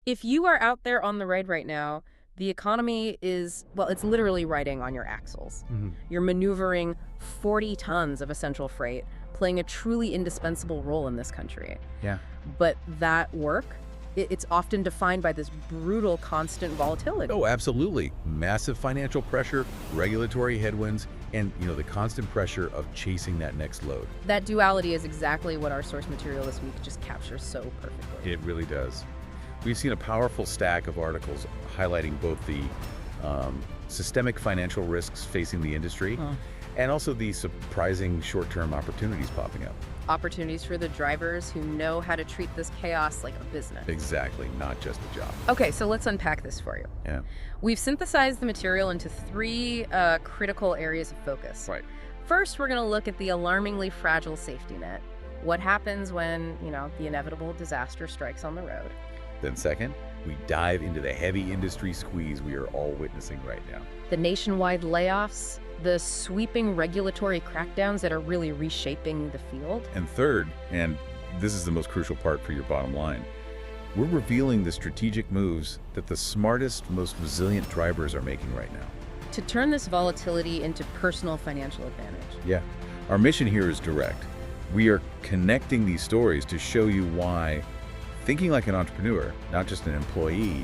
If you are out there on the road right now, the economy is, well, it's literally riding on your axles. Mhm. You're maneuvering 40 tons of essential freight, playing a truly indispensable role in this country. Yeah. But that work, it's often defined by this brutal, constant volatility. Oh, absolutely. Massive financial pressure, regulatory headwinds, and the constant pressure of chasing that next load. That duality is exactly what our source material this week just captures so perfectly. It really does. We've seen a powerful stack of articles highlighting both the systemic financial risks facing the industry and also the surprising short-term opportunities popping up. Opportunities for the drivers who know how to treat this chaos like a business. Exactly, not just a job. Okay, so let's unpack this for you. Yeah. We've synthesized the material into three critical areas of focus. Right. First, we're going to look at the alarmingly fragile safety net. What happens when, the inevitable disaster strikes on the road? Then second, we dive into the heavy industry squeeze we are all witnessing right now. The nationwide layoffs, the sweeping regulatory crackdowns that are really reshaping the field. And third, and this is the most crucial part for your bottom line, we're revealing the strategic moves that the smartest, most resilient drivers are making right now. To turn this volatility into personal financial advantage. Yeah. Our mission here is direct. We are connecting these stories to show you why thinking like an entrepreneur, not just an employee,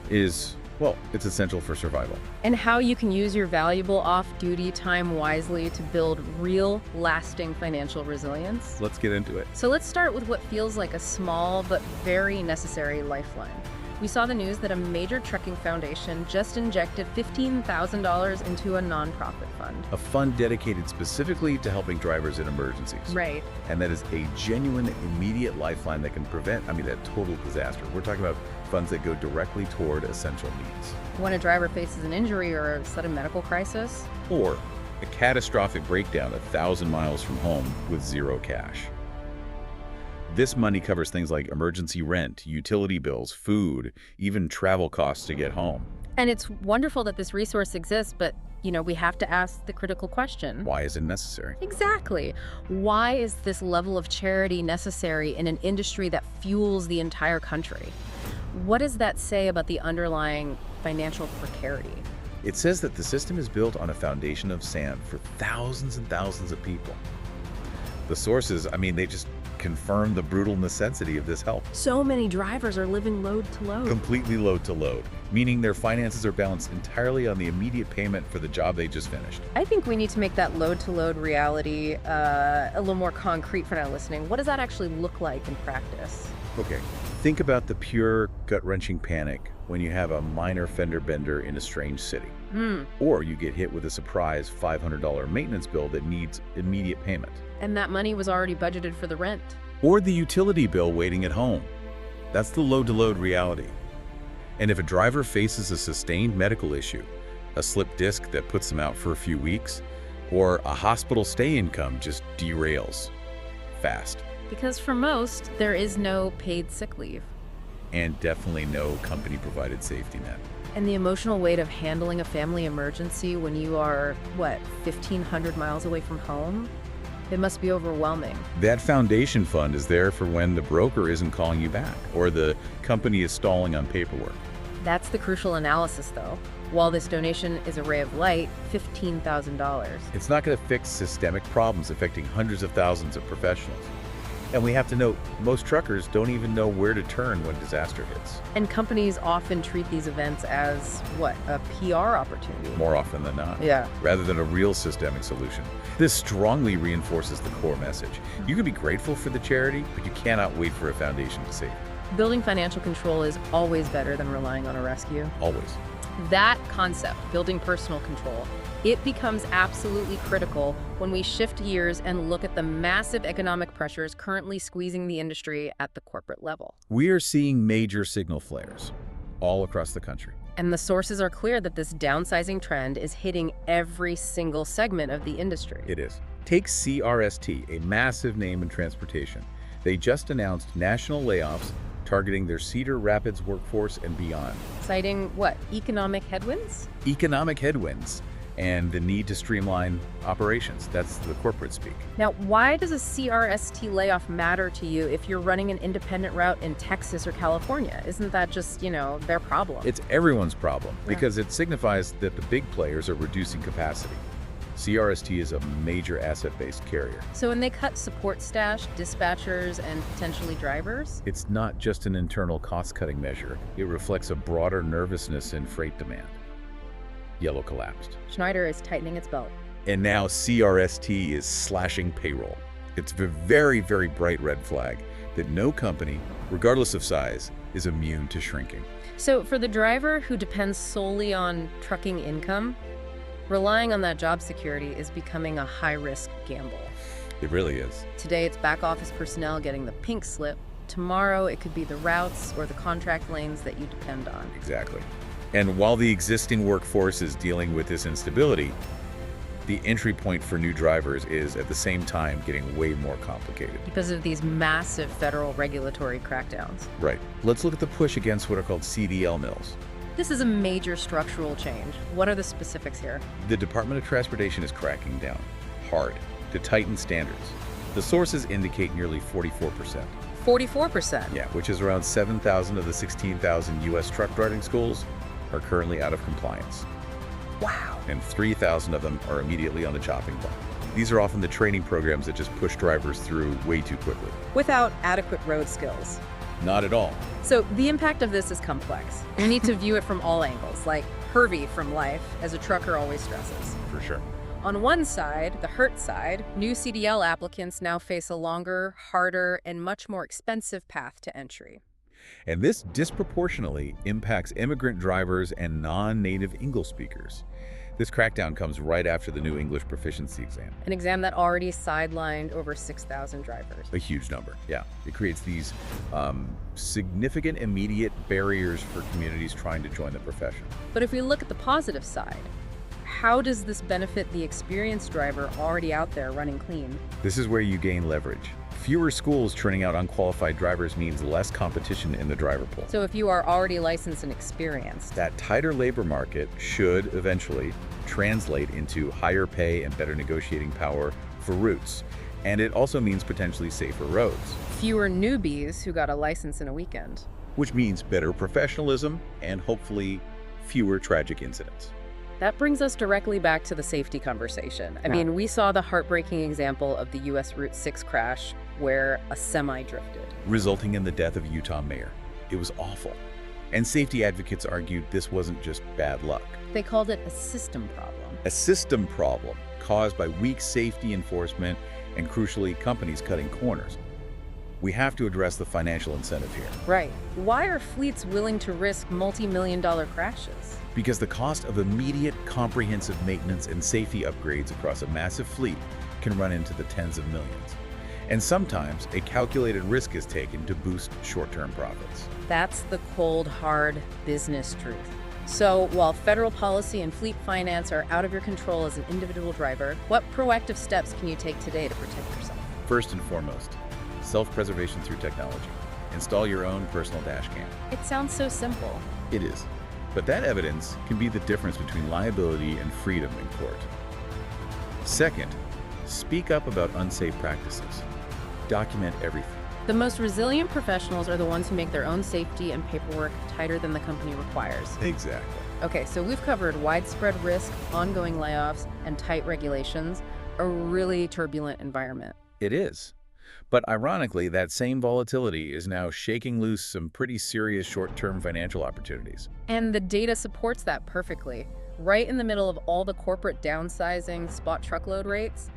is, well, it's essential for survival. And how you can use your valuable off-duty time wisely to build real, lasting financial resilience. Let's get into it. So let's start with what feels like a small but very necessary lifeline. We saw the news that a major trucking foundation just injected $15,000 into a nonprofit fund. A fund dedicated specifically to helping drivers in emergencies. Right. And that is a genuine, immediate lifeline that can prevent, that total disaster. We're talking about funds that go directly toward essential needs. When a driver faces an injury or a sudden medical crisis. Or a catastrophic breakdown 1,000 miles from home with zero cash. This money covers things like emergency rent, utility bills, food, even travel costs to get home. And it's wonderful that this resource exists, but, we have to ask the critical question. Why is it necessary? Exactly. Why is this level of charity necessary in an industry that fuels the entire country? What does that say about the underlying financial precarity? It says that the system is built on a foundation of sand for thousands and thousands of people. The sources, they just confirm the brutal necessity of this help. So many drivers are living load to load. Completely load to load, meaning their finances are balanced entirely on the immediate payment for the job they just finished. I think we need to make that load to load reality a little more concrete for our listening. What does that actually look like in practice? Okay, think about the pure gut-wrenching panic when you have a minor fender bender in a strange city. Or you get hit with a surprise $500 maintenance bill that needs immediate payment. And that money was already budgeted for the rent. Or the utility bill waiting at home. That's the load-to-load reality. And if a driver faces a sustained medical issue, a slipped disc that puts them out for a few weeks, or a hospital stay income just derails fast. Because for most, there is no paid sick leave. And definitely no company-provided safety net. And the emotional weight of handling a family emergency when you are, 1,500 miles away from home? It must be overwhelming. That foundation fund is there for when the broker isn't calling you back or the company is stalling on paperwork. That's the crucial analysis, though. While this donation is a ray of light, $15,000. It's not going to fix systemic problems affecting hundreds of thousands of professionals. And we have to note, most truckers don't even know where to turn when disaster hits. And companies often treat these events as, a PR opportunity. More often than not. Yeah. Rather than a real systemic solution. This strongly reinforces the core message. You can be grateful for the charity, but you cannot wait for a foundation to save you. Building financial control is always better than relying on a rescue. Always. That concept, building personal control, it becomes absolutely critical when we shift gears and look at the massive economic pressures currently squeezing the industry at the corporate level. We are seeing major signal flares all across the country. And the sources are clear that this downsizing trend is hitting every single segment of the industry. It is. Take CRST, a massive name in transportation. They just announced national layoffs targeting their Cedar Rapids workforce and beyond. Citing Economic headwinds? Economic headwinds. and the need to streamline operations. That's the corporate speak. Now, why does a CRST layoff matter to you if you're running an independent route in Texas or California? Isn't that just, their problem? It's everyone's problem Yeah. because it signifies that the big players are reducing capacity. CRST is a major asset-based carrier. So when they cut support staff, dispatchers, and potentially drivers? It's not just an internal cost-cutting measure. It reflects a broader nervousness in freight demand. Yellow collapsed. Schneider is tightening its belt. And now CRST is slashing payroll. It's a very, very bright red flag that no company, regardless of size, is immune to shrinking. So for the driver who depends solely on trucking income, relying on that job security is becoming a high-risk gamble. It really is. Today, it's back office personnel getting the pink slip. Tomorrow, it could be the routes or the contract lanes that you depend on. Exactly. And while the existing workforce is dealing with this instability, the entry point for new drivers is at the same time getting way more complicated. Because of these massive federal regulatory crackdowns. Right. Let's look at the push against what are called CDL mills. This is a major structural change. What are the specifics here? The Department of Transportation is cracking down hard to tighten standards. The sources indicate nearly 44%. 44%? Yeah, which is around 7,000 of the 16,000 U.S. truck driving schools are currently out of compliance. Wow. And 3,000 of them are immediately on the chopping block. These are often the training programs that just push drivers through way too quickly. Without adequate road skills. Not at all. So the impact of this is complex. You need to view it from all angles, like Hervey from life, as a trucker always stresses. For sure. On one side, the hurt side, new CDL applicants now face a longer, harder, and much more expensive path to entry. And this disproportionately impacts immigrant drivers and non-native English speakers. This crackdown comes right after the new English proficiency exam. An exam that already sidelined over 6,000 drivers. A huge number, yeah. It creates these significant immediate barriers for communities trying to join the profession. But if we look at the positive side, how does this benefit the experienced driver already out there running clean? This is where you gain leverage. Fewer schools churning out unqualified drivers means less competition in the driver pool. So if you are already licensed and experienced, That tighter labor market should eventually translate into higher pay and better negotiating power for routes. And it also means potentially safer roads, fewer newbies who got a license in a weekend. which means better professionalism and hopefully fewer tragic incidents. That brings us directly back to the safety conversation. I mean, we saw the heartbreaking example of the US Route 6 crash where a semi drifted. Resulting in the death of a Utah mayor. It was awful. And safety advocates argued this wasn't just bad luck. They called it a system problem. A system problem caused by weak safety enforcement and, crucially, companies cutting corners. We have to address the financial incentive here. Right. Why are fleets willing to risk multi-million-dollar crashes? Because the cost of immediate, comprehensive maintenance and safety upgrades across a massive fleet can run into the tens of millions. And sometimes a calculated risk is taken to boost short-term profits. That's the cold, hard business truth. So while federal policy and fleet finance are out of your control as an individual driver, what proactive steps can you take today to protect yourself? First and foremost, self-preservation through technology. Install your own personal dash cam. It sounds so simple. It is. But that evidence can be the difference between liability and freedom in court. Second, speak up about unsafe practices. Document everything. The most resilient professionals are the ones who make their own safety and paperwork tighter than the company requires. Exactly. Okay, so we've covered widespread risk, ongoing layoffs, and tight regulations, a really turbulent environment. It is. But ironically, that same volatility is now shaking loose some pretty serious short-term financial opportunities. And the data supports that perfectly. Right in the middle of all the corporate downsizing spot truckload rates,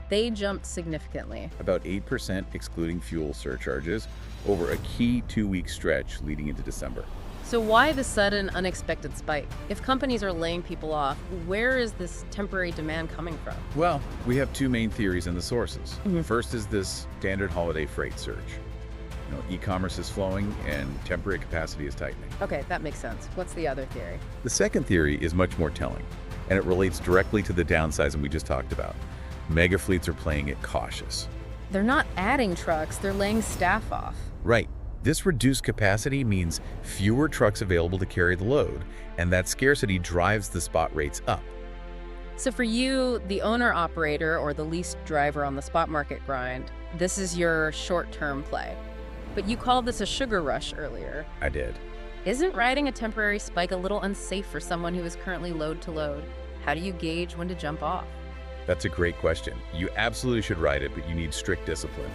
they jumped significantly. About 8% excluding fuel surcharges over a key 2-week stretch leading into December. So why the sudden, unexpected spike? If companies are laying people off, where is this temporary demand coming from? Well, we have two main theories in the sources. First is this standard holiday freight surge. E-commerce is flowing and temporary capacity is tightening. Okay, that makes sense. What's the other theory? The second theory is much more telling, and it relates directly to the downsizing we just talked about. Mega fleets are playing it cautious. They're not adding trucks, they're laying staff off. Right. This reduced capacity means fewer trucks available to carry the load, and that scarcity drives the spot rates up. So for you, the owner-operator or the leased driver on the spot market grind, this is your short-term play. But you called this a sugar rush earlier. I did. Isn't riding a temporary spike a little unsafe for someone who is currently load to load? How do you gauge when to jump off? That's a great question. You absolutely should ride it, but you need strict discipline.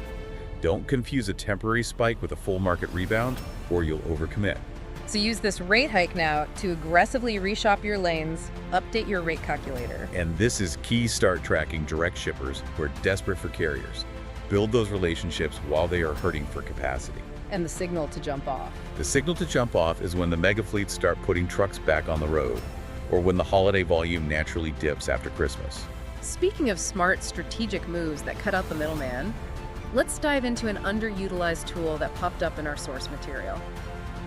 Don't confuse a temporary spike with a full market rebound, or you'll overcommit. So use this rate hike now to aggressively reshop your lanes, update your rate calculator. And this is key. Start tracking direct shippers who are desperate for carriers. Build those relationships while they are hurting for capacity. And the signal to jump off. The signal to jump off is when the mega fleets start putting trucks back on the road, or when the holiday volume naturally dips after Christmas. Speaking of smart, strategic moves that cut out the middleman, let's dive into an underutilized tool that popped up in our source material.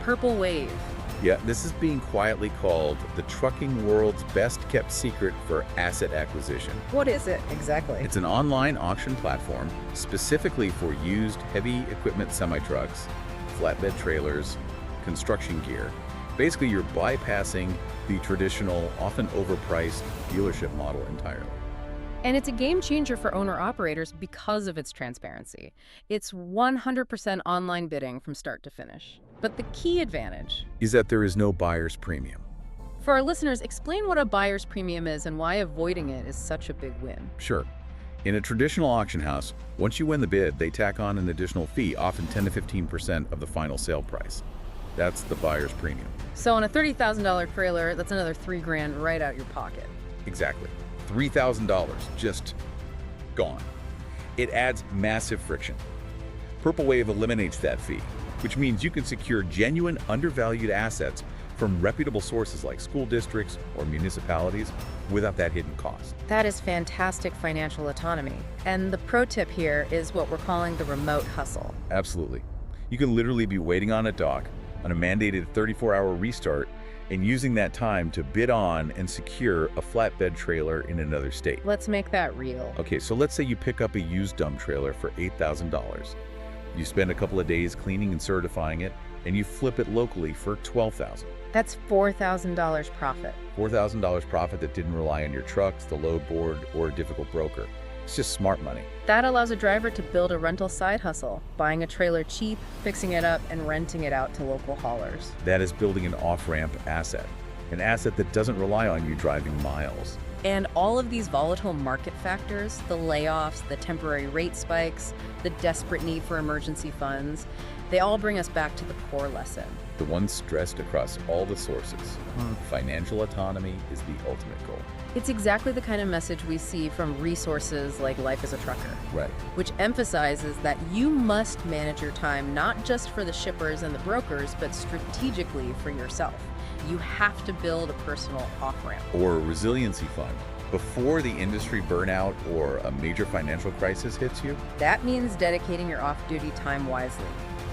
Purple Wave. Yeah, this is being quietly called the trucking world's best-kept secret for asset acquisition. What is it exactly? It's an online auction platform specifically for used heavy equipment semi-trucks, flatbed trailers, construction gear. Basically, you're bypassing the traditional, often overpriced dealership model entirely. And it's a game changer for owner-operators because of its transparency. It's 100% online bidding from start to finish. But the key advantage Is that there is no buyer's premium. for our listeners, explain what a buyer's premium is and why avoiding it is such a big win. Sure. In a traditional auction house, once you win the bid, they tack on an additional fee, often 10 to 15% of the final sale price. That's the buyer's premium. So on a $30,000 trailer, that's another $3,000 right out your pocket. Exactly. $3,000 just gone. It adds massive friction. Purple Wave eliminates that fee, which means you can secure genuine undervalued assets from reputable sources like school districts or municipalities without that hidden cost. That is fantastic financial autonomy. And the pro tip here is what we're calling the remote hustle. Absolutely. You can literally be waiting on a dock on a mandated 34-hour restart and using that time to bid on and secure a flatbed trailer in another state. Let's make that real. Okay, so let's say you pick up a used dump trailer for $8,000. You spend a couple of days cleaning and certifying it, and you flip it locally for $12,000. That's $4,000 profit. $4,000 profit that didn't rely on your trucks, the load board, or a difficult broker. It's just smart money. That allows a driver to build a rental side hustle, buying a trailer cheap, fixing it up, and renting it out to local haulers. That is building an off-ramp asset, an asset that doesn't rely on you driving miles. And all of these volatile market factors, the layoffs, the temporary rate spikes, the desperate need for emergency funds, they all bring us back to the core lesson. The one stressed across all the sources. Financial autonomy is the ultimate goal. It's exactly the kind of message we see from resources like Life as a Trucker, Right. which emphasizes that you must manage your time not just for the shippers and the brokers, but strategically for yourself. You have to build a personal off-ramp. Or a resiliency fund. Before the industry burnout or a major financial crisis hits you, That means dedicating your off-duty time wisely.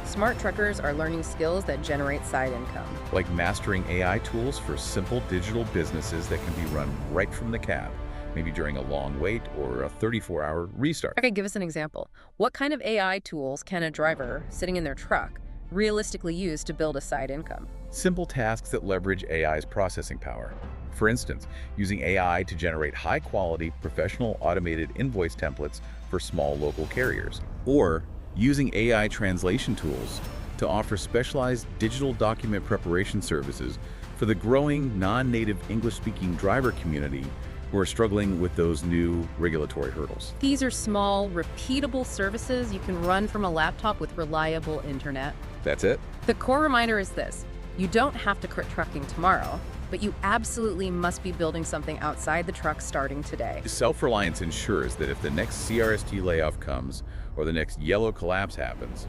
Smart truckers are learning skills that generate side income. like mastering AI tools for simple digital businesses that can be run right from the cab, maybe during a long wait or a 34-hour restart. Okay, give us an example. What kind of AI tools can a driver sitting in their truck realistically use to build a side income? Simple tasks that leverage AI's processing power. For instance, using AI to generate high-quality, professional automated invoice templates for small local carriers. Or using AI translation tools to offer specialized digital document preparation services for the growing non-native English-speaking driver community who are struggling with those new regulatory hurdles. These are small, repeatable services you can run from a laptop with reliable internet. That's it? The core reminder is this: you don't have to quit trucking tomorrow, but you absolutely must be building something outside the truck starting today. Self-reliance ensures that if the next CRST layoff comes or the next yellow collapse happens,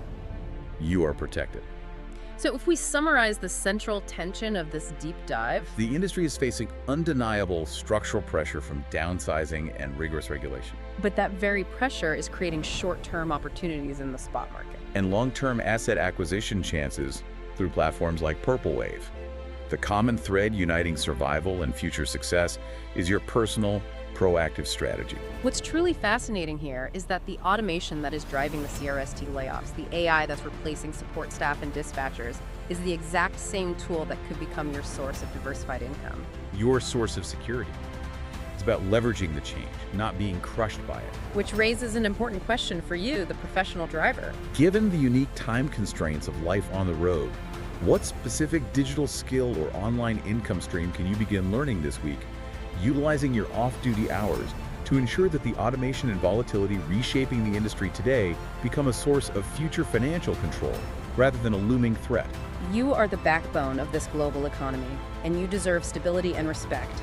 you are protected. So if we summarize the central tension of this deep dive, The industry is facing undeniable structural pressure from downsizing and rigorous regulation, but that very pressure is creating short-term opportunities in the spot market. and long-term asset acquisition chances through platforms like Purple Wave. The common thread uniting survival and future success is your personal, proactive strategy. What's truly fascinating here is that the automation that is driving the CRST layoffs, the AI that's replacing support staff and dispatchers, is the exact same tool that could become your source of diversified income. Your source of security. It's about leveraging the change, not being crushed by it. Which raises an important question for you, the professional driver. Given the unique time constraints of life on the road, what specific digital skill or online income stream can you begin learning this week, utilizing your off-duty hours to ensure that the automation and volatility reshaping the industry today become a source of future financial control rather than a looming threat? You are the backbone of this global economy, and you deserve stability and respect.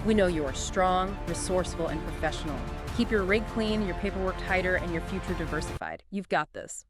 We know you are strong, resourceful, and professional. Keep your rig clean, your paperwork tighter, and your future diversified. You've got this.